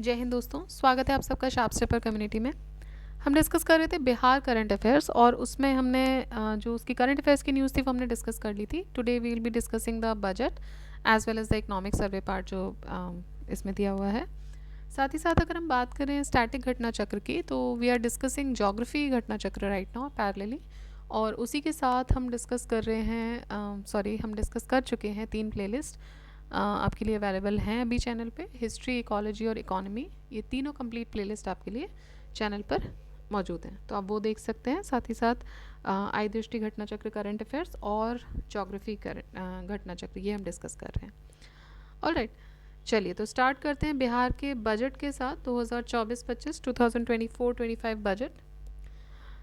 जय हिंद दोस्तों, स्वागत है आप सबका शार्प स्टेपर कम्युनिटी में। हम डिस्कस कर रहे थे बिहार करंट अफेयर्स और उसमें हमने जो उसकी करंट अफेयर्स की न्यूज़ थी वो हमने डिस्कस कर ली थी। Today we will be discussing the budget as well as the economic survey part जो इसमें दिया हुआ है। साथ ही साथ अगर हम बात करें स्टैटिक घटना चक्र की तो वी आर डिस्कसिंग ज्योग्राफी घटना चक्र राइट नाउ पैरेलली, और उसी के साथ हम डिस्कस कर रहे हैं हम डिस्कस कर चुके हैं 3 प्लेलिस्ट आपके लिए अवेलेबल हैं अभी चैनल पे। हिस्ट्री, इकोलॉजी और इकोनॉमी, ये तीनों कंप्लीट प्लेलिस्ट आपके लिए चैनल पर मौजूद हैं, तो आप वो देख सकते हैं। साथ ही साथ आय दृष्टि घटना चक्र करंट अफेयर्स और ज्योग्राफी घटना चक्र ये हम डिस्कस कर रहे हैं। ऑलराइट, चलिए तो स्टार्ट करते हैं बिहार के बजट के साथ। 2024-25 2024-25 बजट।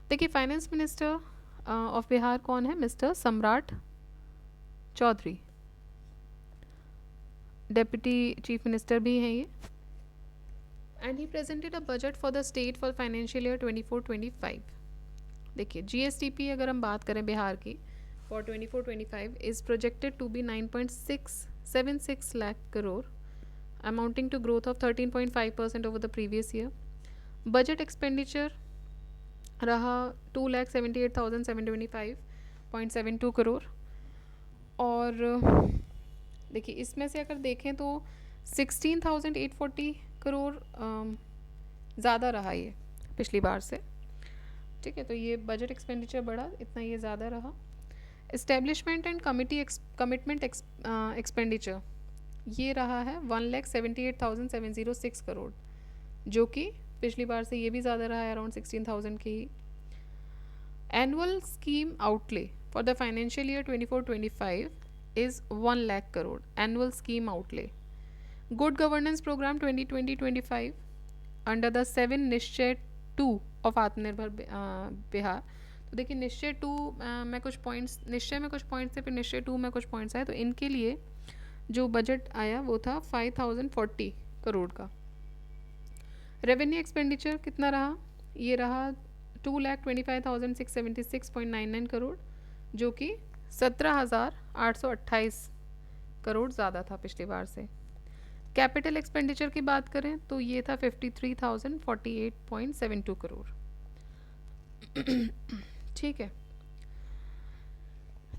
देखिए, फाइनेंस मिनिस्टर ऑफ बिहार कौन है? मिस्टर सम्राट चौधरी। डेप्यूटी चीफ मिनिस्टर भी हैं ये। And he presented a budget for the state for financial year 24-25। देखिए, जीएसटीपी अगर हम बात करें बिहार की for 24-25 is projected to be 9.676 lakh crore, amounting to growth of 13.5% over the previous year. Budget expenditure रहा 2,78,725.72 करोड़। और देखिए, इसमें से अगर देखें तो 16,840 करोड़ ज़्यादा रहा ये पिछली बार से। ठीक है, तो ये बजट एक्सपेंडिचर बढ़ा, इतना ये ज़्यादा रहा। इस्टेब्लिशमेंट एंड कमिटमेंट एक्सपेंडिचर ये रहा है 1,78,706 करोड़, जो कि पिछली बार से ये भी ज़्यादा रहा है, अराउंड 16,000 की ही। Annual scheme outlay for the financial year 24-25 is 1 lakh crore annual scheme outlay. Good governance program 2020-25 under the 7 निश्चय 2 of आत्मनिर्भर बिहार। तो देखिए, निश्चय 2 में कुछ पॉइंट्स, निश्चय में कुछ पॉइंट्स थे, फिर निश्चय 2 में कुछ पॉइंट्स आए, तो इनके लिए जो बजट आया वो था 5,040 करोड़ का। रेवेन्यू एक्सपेंडिचर कितना रहा? ये रहा 2,25,676.99 करोड़, जो कि 17,828 करोड़ ज़्यादा था पिछली बार से। कैपिटल एक्सपेंडिचर की बात करें तो ये था 53,048.72 करोड़। ठीक है,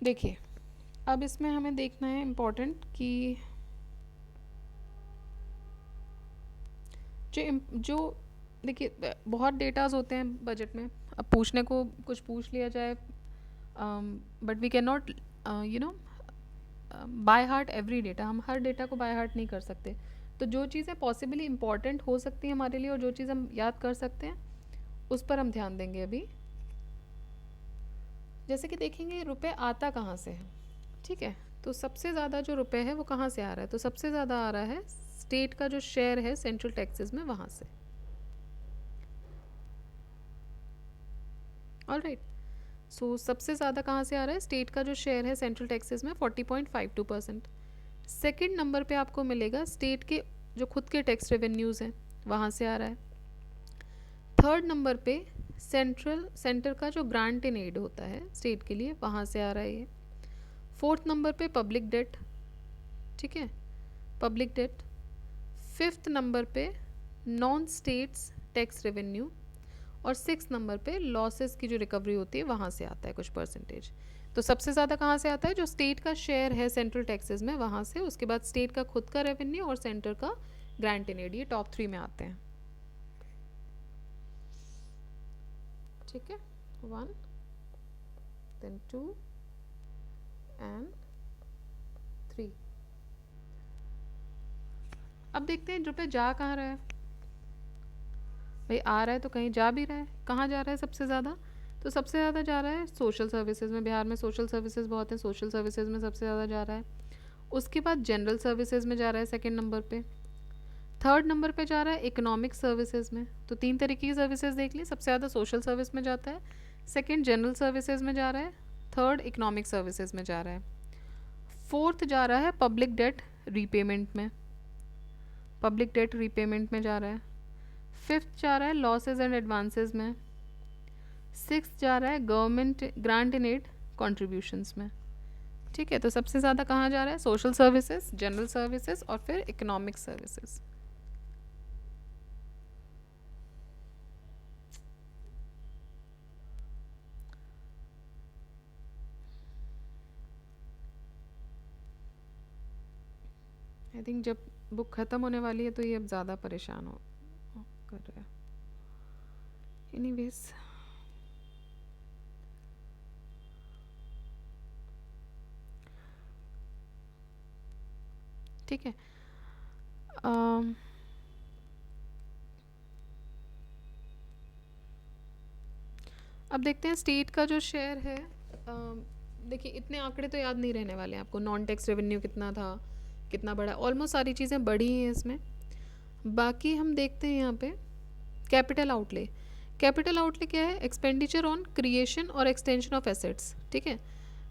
देखिए अब इसमें हमें देखना है इम्पोर्टेंट कि जो देखिए बहुत डेटाज होते हैं बजट में। अब पूछने को कुछ पूछ लिया जाए, but we can not by heart every data. हम हर डेटा को बाय हार्ट नहीं कर सकते, तो जो चीज़ें पॉसिबली इम्पॉर्टेंट हो सकती हैं हमारे लिए और जो चीज़ हम याद कर सकते हैं उस पर हम ध्यान देंगे अभी। जैसे कि देखेंगे रुपए आता कहाँ से है। ठीक है, तो सबसे ज़्यादा जो रुपए है वो कहाँ से आ रहा है? तो सबसे ज़्यादा आ रहा है स्टेट का जो शेयर है सेंट्रल टैक्सेस में, वहाँ से। ऑलराइट, सो सबसे ज़्यादा कहाँ से आ रहा है? स्टेट का जो शेयर है सेंट्रल टैक्सेस में 40.52%। सेकेंड नंबर पे आपको मिलेगा स्टेट के जो खुद के टैक्स रेवेन्यूज़ हैं, वहाँ से आ रहा है। थर्ड नंबर पे सेंटर का जो ग्रांट इन एड होता है स्टेट के लिए, वहाँ से आ रहा है ये। फोर्थ नंबर पे पब्लिक डेट। ठीक है, पब्लिक डेट। फिफ्थ नंबर पे नॉन स्टेट्स टैक्स रेवेन्यू, और 6 नंबर पे लॉसेस की जो रिकवरी होती है वहाँ से आता है कुछ परसेंटेज। तो सबसे ज़्यादा कहाँ से आता है? जो स्टेट का शेयर है सेंट्रल टैक्सेस में, वहाँ से। उसके बाद स्टेट का खुद का रेवेन्यू और सेंटर का ग्रांट इन एड, ये टॉप 3 में आते हैं। ठीक है, 1 then 2 and 3। अब देखते हैं रुपये जा कहाँ रहा है। भाई आ रहा है तो कहीं जा भी रहा है, कहाँ जा रहा है सबसे ज़्यादा? तो सबसे ज़्यादा जा रहा है सोशल सर्विसेज में। बिहार में सोशल सर्विसेज बहुत हैं, सोशल सर्विसेज में सबसे ज़्यादा जा रहा है। उसके बाद जनरल सर्विसेज में जा रहा है सेकंड नंबर पे। थर्ड नंबर पे जा रहा है इकोनॉमिक सर्विसेज में। तो 3 तरीके की सर्विसेज देख ली, सबसे ज़्यादा सोशल सर्विस में जाता है, सेकेंड जनरल सर्विसेज में जा रहा है, थर्ड इकोनॉमिक सर्विसेज में जा रहा है। फोर्थ जा रहा है पब्लिक डेट रीपेमेंट में, पब्लिक डेट रीपेमेंट में जा रहा है। फिफ्थ जा रहा है लॉसेज एंड एडवांसेस में। सिक्स्थ जा रहा है government grant in aid contributions में। ठीक है, तो सबसे ज़्यादा कहाँ जा रहा है? सोशल सर्विसेज, जनरल सर्विसेज और फिर इकोनॉमिक सर्विसेज। आई थिंक जब बुक ख़त्म होने वाली है तो ये अब ज़्यादा परेशान हो कर रहा है। एनीवेज ठीक है। अम, अब देखते हैं स्टेट का जो शेयर है। देखिए इतने आंकड़े तो याद नहीं रहने वाले हैं आपको, नॉन टैक्स रेवेन्यू कितना था, कितना बढ़ा, ऑलमोस्ट सारी चीज़ें बढ़ी हैं इसमें। बाकी हम देखते हैं यहाँ पे कैपिटल आउटले। कैपिटल आउटले क्या है? एक्सपेंडिचर ऑन क्रिएशन और एक्सटेंशन ऑफ एसेट्स। ठीक है,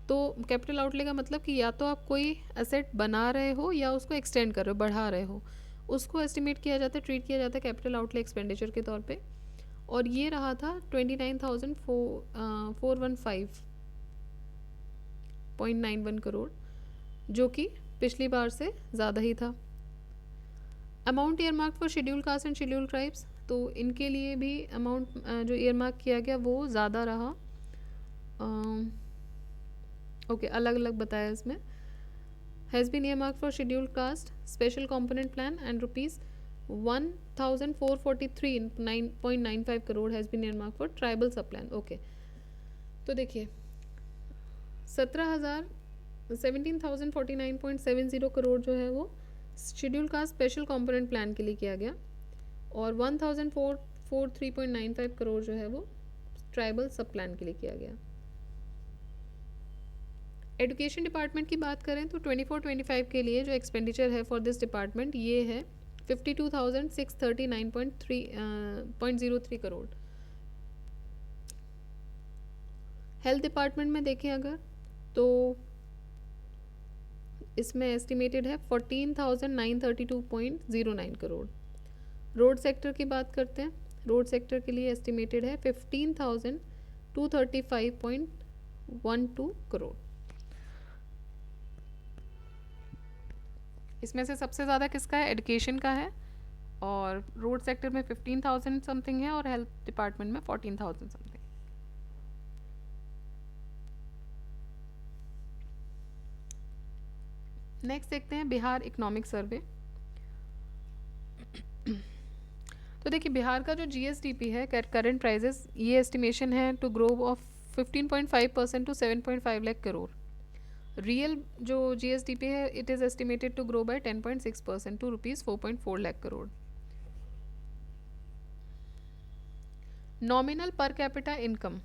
तो कैपिटल आउटले का मतलब कि या तो आप कोई एसेट बना रहे हो या उसको एक्सटेंड कर रहे हो, बढ़ा रहे हो, उसको एस्टिमेट किया जाता है, ट्रीट किया जाता है कैपिटल आउटले एक्सपेंडिचर के तौर पे। और ये रहा था 29,415.91 करोड़, जो कि पिछली बार से ज़्यादा ही था। Amount year mark for schedule cast and schedule tribes, तो इनके लिए भी अमाउंट जो ईयर मार्क किया गया वो ज़्यादा रहा। ओके, अलग अलग बताया इसमें। Has been earmark for schedule caste special component plan and rupees 1,443.95 crore has been earmark for tribal sub plan. Okay, तो देखिए 17,049.70 करोड़ जो है वो schedule caste special component plan के लिए किया गया, और 1,443.95 करोड़ जो है वो ट्राइबल सब प्लान के लिए किया गया। एजुकेशन डिपार्टमेंट की बात करें तो 24-25 के लिए जो एक्सपेंडिचर है फॉर दिस डिपार्टमेंट ये है 52,639.03 करोड़। हेल्थ डिपार्टमेंट में देखें अगर तो इसमें एस्टिमेटेड है 14,932.09 करोड़। रोड सेक्टर की बात करते हैं, रोड सेक्टर के लिए एस्टिमेटेड है 15,235.12 करोड़। इसमें से सबसे ज़्यादा किसका है? एजुकेशन का है, और रोड सेक्टर में 15,000 समथिंग है, और हेल्थ डिपार्टमेंट में 14,000 समथिंग। नेक्स्ट देखते हैं बिहार इकोनॉमिक सर्वे। तो देखिए बिहार का जो जीएसडीपी है करंट प्राइजेस, ये एस्टिमेशन है to grow of 15.5% to 7.5 lakh crore. Real जो जीएसडीपी है it is estimated to grow by 10.6% to rupees 4.4 lakh crore. Nominal per capita income,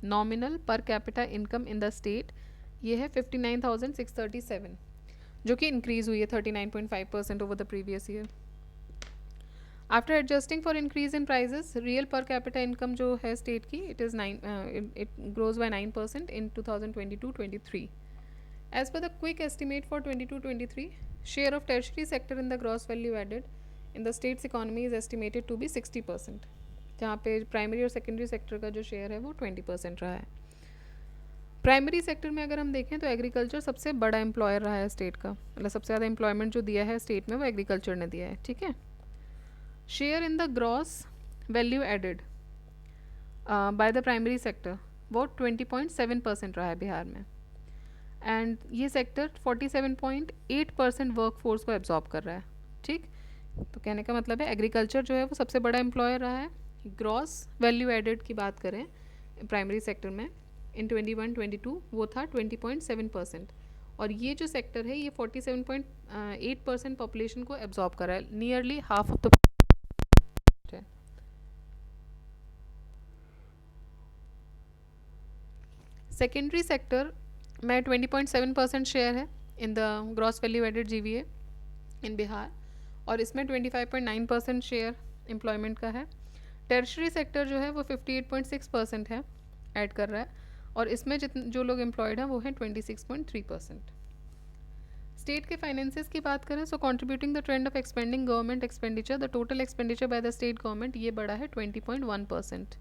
nominal per capita income in the state ये है 59,637, जो कि इंक्रीज़ हुई है 39.5% over the previous year. After adjusting for increase in prices, real per capita income जो है state की it grows bye 9% in 2022-23। As per the quick estimate for 22-23, share of tertiary sector in the gross value added in the state's economy is estimated to be 60%, जहाँ पे primary और secondary sector का जो share है वो 20% रहा है। Primary sector में अगर हम देखें तो एग्रीकल्चर सबसे बड़ा एम्प्लॉयर रहा है स्टेट का, मतलब सबसे ज़्यादा एम्प्लॉयमेंट जो दिया है स्टेट में वो एग्रीकल्चर ने दिया है। ठीक है, share in the gross value added by the primary sector वो 20.7% रहा है बिहार में, एंड ये सेक्टर 47.8% वर्कफोर्स को एब्जॉर्ब कर रहा है। ठीक, तो कहने का मतलब है एग्रीकल्चर जो है वो सबसे बड़ा एम्प्लॉयर रहा है। ग्रॉस वैल्यू एडेड की बात करें प्राइमरी सेक्टर में इन 21-22 वो था 20.7%, और ये जो सेक्टर है ये 47.8% पॉपुलेशन को एब्जॉर्ब कर रहा है, nearly half of the. Secondary sector में 20.7% शेयर है in the gross value added GVA in Bihar, और इसमें 25.9% शेयर एम्प्लॉयमेंट का है। टर्शरी सेक्टर जो है वो 58.6% है, ऐड कर रहा है, और इसमें जो लोग एम्प्लॉयड हैं वो हैं 26.3%। स्टेट के फाइनेंसेस की बात करें so contributing the trend of expending government expenditure, the total expenditure by the state government ये बढ़ा है 20.1%।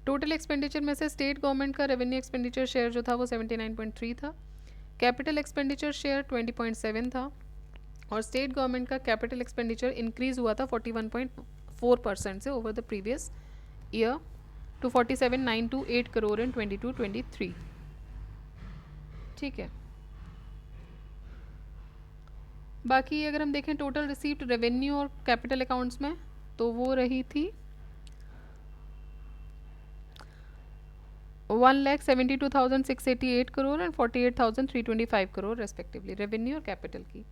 टोटल एक्सपेंडिचर में से स्टेट गवर्नमेंट का रेवेन्यू एक्सपेंडिचर शेयर जो था वो 79.3 था, कैपिटल एक्सपेंडिचर शेयर 20.7 था, और स्टेट गवर्नमेंट का कैपिटल एक्सपेंडिचर इंक्रीज हुआ था 41.4% से over the previous year to 47,928 crore in 22-23। ठीक है, बाकी अगर हम देखें टोटल रिसीव्ड रेवेन्यू और कैपिटल अकाउंट्स में, तो वो रही थी 1,72,688 crore and 48,325 crore respectively, revenue और कैपिटल की।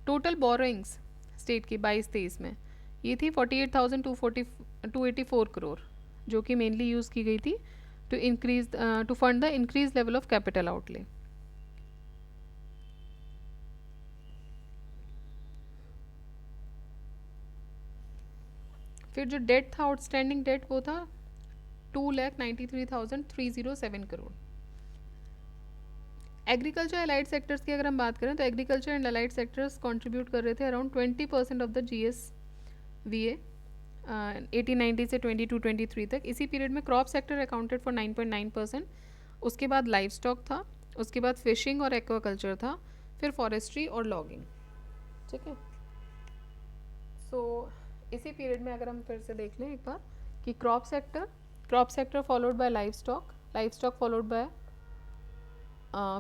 टोटल बोरोइंग्स स्टेट की 22-23 में ये थी 48,284 करोड़, जो कि मेनली यूज़ की गई थी to fund the increase level of capital outlay. फिर जो डेट था, आउटस्टैंडिंग डेट, वो था 2,93,307 करोड़। एग्रीकल्चर अलाइड सेक्टर्स की अगर हम बात करें तो agriculture and allied sectors contribute कर रहे थे अराउंड 20% ऑफ द GSVA 1890 से 22-23 तक। इसी पीरियड में क्रॉप सेक्टर अकाउंटेड फॉर 9.9%, उसके बाद लाइव स्टॉक था, उसके बाद फिशिंग और एक्वाकल्चर था, फिर फॉरेस्ट्री और लॉगिंग। ठीक है, सो इसी पीरियड में अगर हम फिर से देख लें एक बार कि crop sector followed by live stock followed by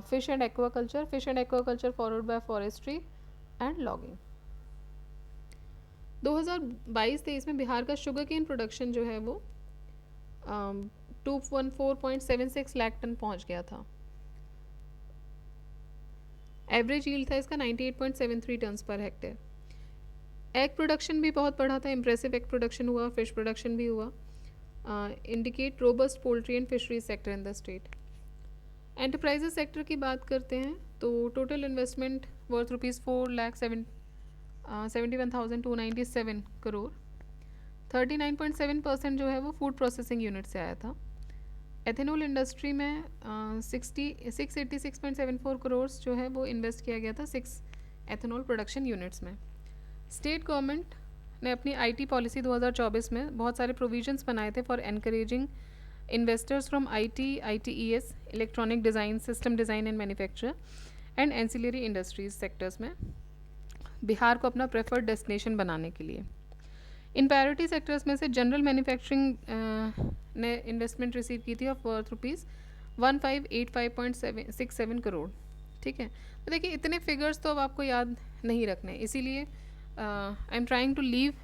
fish and aquaculture followed by forestry and logging. 2022-23 में बिहार का शुगर केन प्रोडक्शन जो है वो 214.76 लाख टन पहुंच गया था। एवरेज यील्ड था इसका 98.73 turns per hectare. Egg production भी बहुत बढ़ा था, इम्प्रेसिव एग प्रोडक्शन हुआ, फिश प्रोडक्शन भी हुआ। Indicate robust poultry and fisheries sector in the state. Enterprises sector की बात करते हैं तो टोटल इन्वेस्टमेंट वर्थ ₹71,297 करोड़। 39.7% जो है वो फूड प्रोसेसिंग यूनिट से आया था। एथेनॉल इंडस्ट्री में 686.74 करोड़ जो है वो इन्वेस्ट किया गया था 6 एथेनॉल प्रोडक्शन यूनिट्स में। स्टेट गवर्नमेंट ने अपनी IT पॉलिसी 2024 में बहुत सारे प्रोविजंस बनाए थे for encouraging investors from IT, ITES, electronic design, system design and manufacture and ancillary industries sectors में बिहार को अपना प्रेफर्ड डेस्टिनेशन बनाने के लिए। इन प्रायोरिटी सेक्टर्स में से जनरल मैन्युफैक्चरिंग ने इन्वेस्टमेंट रिसीव की थी ऑफ वर्थ ₹1585.67 करोड़। ठीक है, तो देखिए इतने फिगर्स तो अब आपको याद नहीं रखने, इसीलिए I am trying to leave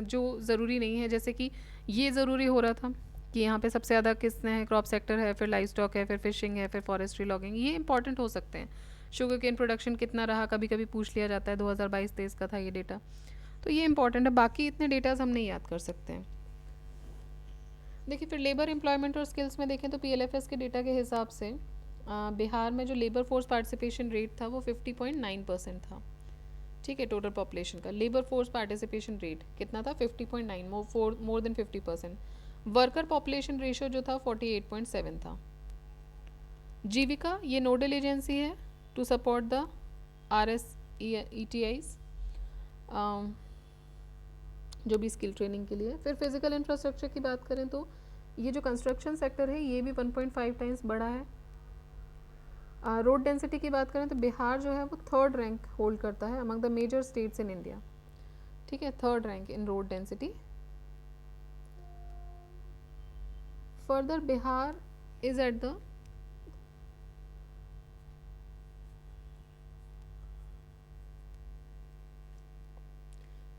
जो ज़रूरी नहीं है। जैसे कि ये ज़रूरी हो रहा था कि यहाँ पे सबसे ज़्यादा किसने है, क्रॉप सेक्टर है, फिर लाइव स्टॉक है, फिर फिशिंग है, फिर फॉरेस्ट्री लॉगिंग, ये इंपॉर्टेंट हो सकते हैं। शुगर केन प्रोडक्शन कितना रहा कभी कभी पूछ लिया जाता है, 2022-23 का था ये डेटा, तो ये इंपॉर्टेंट है। बाकी इतने डेटाज हम नहीं याद कर सकते हैं। देखिए फिर लेबर एम्प्लॉयमेंट और स्किल्स में देखें तो PLFS के डेटा के हिसाब से बिहार में जो लेबर फोर्स पार्टिसिपेशन रेट था वो 50.9% था। ठीक है, टोटल पॉपुलेशन का लेबर फोर्स पार्टिसिपेशन रेट कितना था? 50.9, more than 50%। Worker population ratio जो था 48.7 था। जीविका ये नोडल एजेंसी है टू सपोर्ट द RSETIs जो भी स्किल ट्रेनिंग के लिए। फिर फिजिकल इंफ्रास्ट्रक्चर की बात करें तो ये जो कंस्ट्रक्शन सेक्टर है ये भी 1.5 टाइम्स बढ़ा है। रोड डेंसिटी की बात करें तो बिहार जो है वो 3rd रैंक होल्ड करता है among the major states in India. ठीक है, 3rd rank in road density. Further Bihar is at the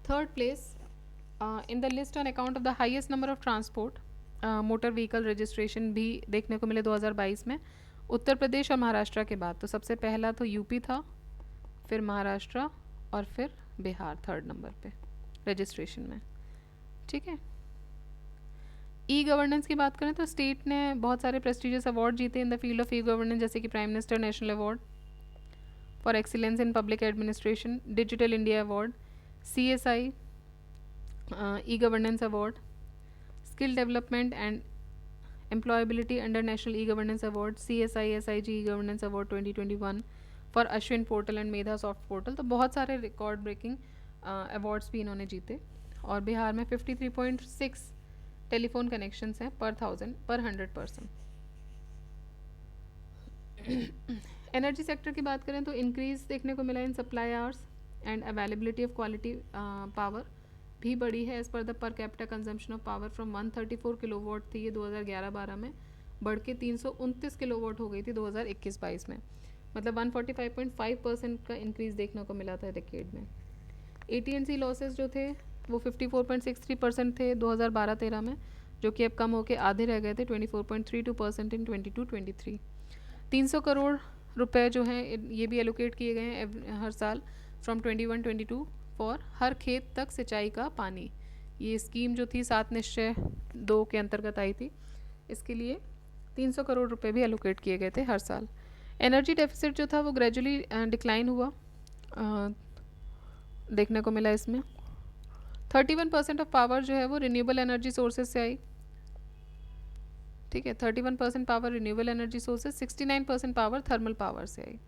third place in the list on account of the highest number of transport motor vehicle registration भी देखने को मिले 2022 में। उत्तर प्रदेश और महाराष्ट्र के बाद तो सबसे पहला तो यूपी था, फिर महाराष्ट्र और फिर बिहार 3rd नंबर पे रजिस्ट्रेशन में। ठीक है, ई गवर्नेंस की बात करें तो स्टेट ने बहुत सारे प्रेस्टिजियस अवार्ड जीते in the field of e governance, जैसे कि prime minister national award for excellence in public administration, digital India award, CSI e governance award, skill development and employability under national e governance award, CSI SIG e governance award 2021 for Ashwin portal and Medha soft portal. तो बहुत सारे record breaking awards भी इन्होंने जीते। और बिहार में 53.6 telephone connections हैं पर 100 पर्सन। एनर्जी सेक्टर की बात करें तो इंक्रीज देखने को मिला in supply hours and availability of quality power भी बढ़ी है as per the per capita consumption of power from 134 kilowatt थी ये 2011-12 में, बढ़ के 329 किलोवाट हो गई थी 2021-22 में। मतलब 145.5% का इंक्रीज़ देखने को मिला था डेकेड में। AT&C लॉसेस जो थे वो 54.63% थे 2012-13 में, जो कि अब कम होकर आधे रह गए थे 24.32% इन 22-23। 300 करोड़ रुपए जो हैं ये भी एलोकेट किए गए हैं हर साल फ्रॉम 21-22 फॉर हर खेत तक सिंचाई का पानी। ये स्कीम जो थी 7 निश्चय 2 के अंतर्गत आई थी, इसके लिए 300 करोड़ रुपए भी एलोकेट किए गए थे हर साल। एनर्जी डेफिसिट जो था वो ग्रेजुअली डिक्लाइन हुआ देखने को मिला इसमें। 31% ऑफ पावर जो है वो रिन्यूएबल एनर्जी सोर्सेज से आई, ठीक है। 31% power renewable energy sources, 69% power thermal power से आई।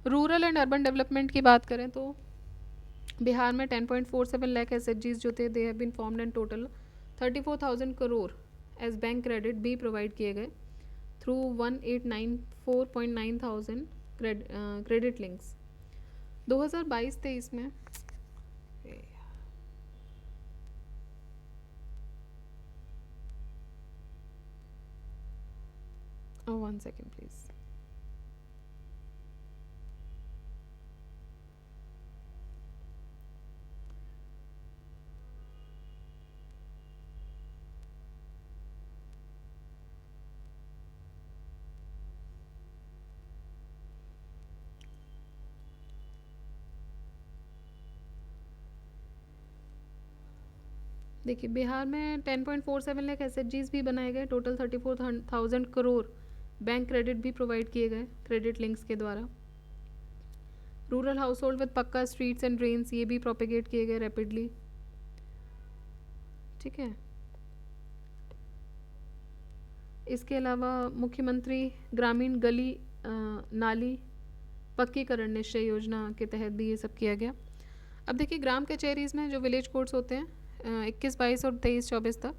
रूरल एंड अर्बन डेवलपमेंट की बात करें तो बिहार में 10.47 लाख SHGs जो थे they have been formed and total 34,000 crore as bank credit भी प्रोवाइड किए गए थ्रू 1894.9 थाउजेंड क्रेडिट लिंक्स। 2022-23 में वन सेकेंड प्लीज। देखिए बिहार में 10.47 लाख SHGs भी बनाए गए, टोटल 34,000 करोड़ बैंक क्रेडिट भी प्रोवाइड किए गए क्रेडिट लिंक्स के द्वारा। रूरल हाउस होल्ड विद पक्का स्ट्रीट्स एंड ड्रेन्स ये भी प्रोपेगेट किए गए रैपिडली, ठीक है। इसके अलावा मुख्यमंत्री ग्रामीण गली नाली पक्कीकरण निश्चय योजना के तहत भी ये सब किया गया। अब देखिए ग्राम कचहरीज़ में जो विलेज कोर्ट्स होते हैं 21-22 और 23-24 तक,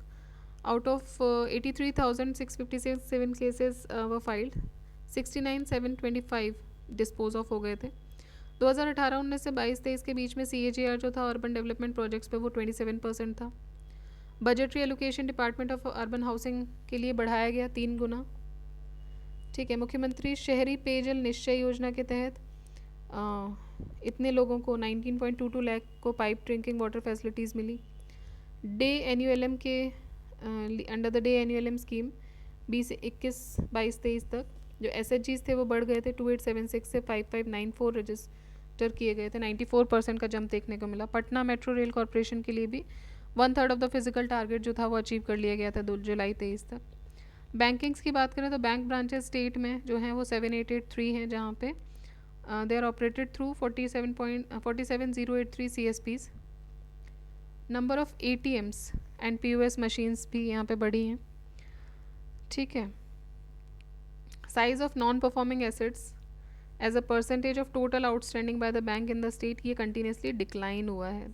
आउट ऑफ 83,657 केसेस व फाइल्ड, 69,725 डिस्पोज ऑफ हो गए थे। 2018-19 से 22-23 के बीच में CAGR जो था अर्बन डेवलपमेंट प्रोजेक्ट्स पे वो 27% था। Budgetary allocation department of urban housing के लिए बढ़ाया गया 3 गुना, ठीक है। मुख्यमंत्री शहरी पेयजल निश्चय योजना के तहत इतने लोगों को 19.22 लाख को पाइप ड्रिंकिंग वाटर फैसिलिटीज़ मिली। डे NULM के under the day NULM scheme 20 से 21-22-23 तक जो SHGs थे वो बढ़ गए थे 2876 से 5594 रजिस्टर किए गए थे, 94% का जंप देखने को मिला। पटना मेट्रो रेल कॉरपोरेशन के लिए भी 1/3 ऑफ द फिजिकल टारगेट जो था वो अचीव कर लिया गया था 2 जुलाई 23 तक। बैंकिंग्स की बात करें तो बैंक ब्रांचेस स्टेट में जो हैं वो 7883 हैं, जहाँ पे they are operated through 47083 CSPs। Number of ATMs and POS machines भी यहाँ पे बढ़ी हैं, ठीक है। Size of non performing assets as a percentage of total outstanding by the bank in the state ये कंटिन्यूसली डिक्लाइन हुआ है,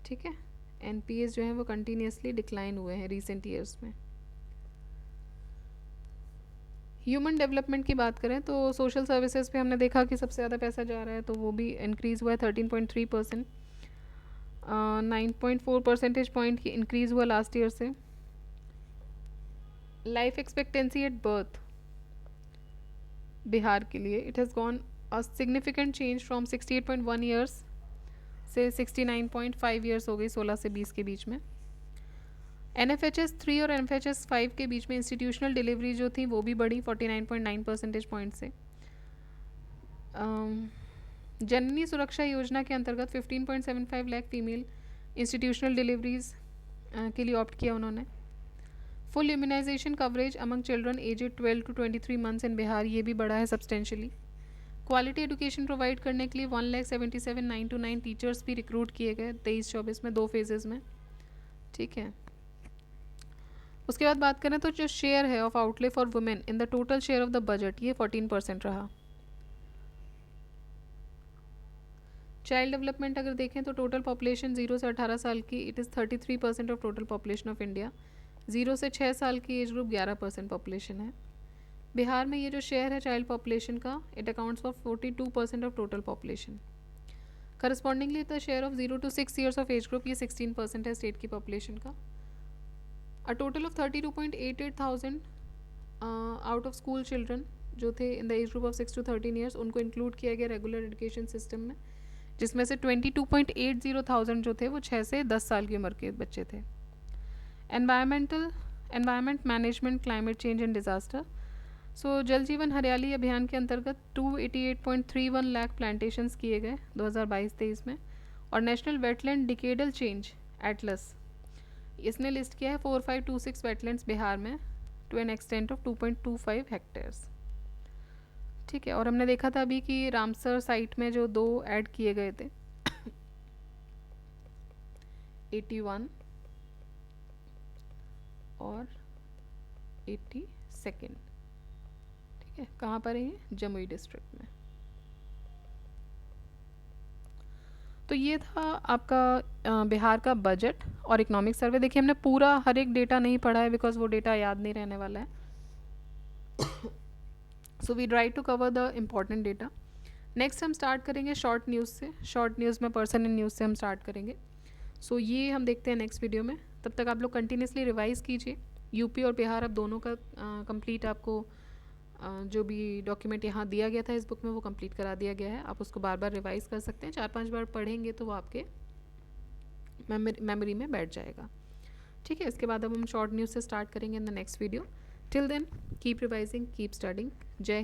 ठीक है। NPAs जो है वो कंटिन्यूसली डिक्लाइन हुए हैं रिसेंट ईयर्स में। ह्यूमन डेवलपमेंट की बात करें तो सोशल सर्विसेज पे हमने देखा कि सबसे ज़्यादा पैसा जा रहा है, तो वो भी इंक्रीज़ हुआ है 13.3%, 9.4 परसेंटेज पॉइंट की इंक्रीज़ हुआ लास्ट ईयर से। Life expectancy at birth Bihar के लिए it has gone a significant change from 68.1 years से 69.5 ईयर्स हो गई 16 से 20 के बीच में। NFHS 3 और NFHS 5 के बीच में इंस्टीट्यूशनल डिलीवरी जो थी वो भी बढ़ी 49.9 परसेंटेज पॉइंट से। जननी सुरक्षा योजना के अंतर्गत 15.75 लाख फीमेल इंस्टीट्यूशनल डिलीवरीज के लिए ऑप्ट किया उन्होंने। Full immunization coverage among children aged 12 to 23 months in Bihar ये भी बढ़ा है सब्सटेंशियली। क्वालिटी एजुकेशन प्रोवाइड करने के लिए 1,77,929 टीचर्स भी रिक्रूट किए गए 23-24 में 2 फेजेज़ में, ठीक है। उसके बाद बात करें तो जो शेयर है of outlay for women in the total share of the budget ये 14% रहा। चाइल्ड डेवलपमेंट अगर देखें तो टोटल पॉपुलेशन 0 से 18 साल की it is 33% of total population of India. 0 से 6 साल की एज ग्रुप 11% पॉपुलेशन है। बिहार में ये जो शेयर है चाइल्ड पॉपुलेशन का it accounts for 42% of total population. Correspondingly the share of 0 to 6 years of age group ये 16% है स्टेट की पॉपुलेशन का। A total of 32.88 thousand out of school children जो थे in the age group of 6 to 13 years, उनको include किया गया regular education system में, जिसमें से 22.80 जो थे वो 6 से 10 साल की उम्र के बच्चे थे। Environment management, climate change and disaster. So Jal Jeevan हरियाली अभियान के अंतर्गत 288.31 लाख प्लांटेशंस किए गए 2022-23 में। और national wetland decadal change atlas, इसने लिस्ट किया है 4526 वेटलैंड्स बिहार में to an extent of 2.25 hectares. ठीक है, और हमने देखा था अभी कि रामसर साइट में जो 2 ऐड किए गए थे 81 और 82, ठीक है, कहाँ पर है ये? जमुई डिस्ट्रिक्ट में। तो ये था आपका बिहार का बजट और इकोनॉमिक सर्वे। देखिए हमने पूरा हर एक डेटा नहीं पढ़ा है बिकॉज वो डेटा याद नहीं रहने वाला है। So we try to cover the important data. Next हम स्टार्ट करेंगे शॉर्ट न्यूज़ से। शॉर्ट न्यूज़ में पर्सन इन न्यूज़ से हम स्टार्ट करेंगे। सो ये हम देखते हैं नेक्स्ट वीडियो में। तब तक आप लोग कंटिन्यूसली रिवाइज कीजिए। यूपी और बिहार अब दोनों का कंप्लीट आपको जो भी डॉक्यूमेंट यहाँ दिया गया था इस बुक में वो कंप्लीट करा दिया गया है। आप उसको बार बार रिवाइज कर सकते हैं। 4-5 बार पढ़ेंगे तो वो आपके मेमोरी में बैठ जाएगा। ठीक है, इसके बाद अब हम शॉर्ट न्यूज़ से स्टार्ट करेंगे in the next video. Till then keep revising, keep studying. जय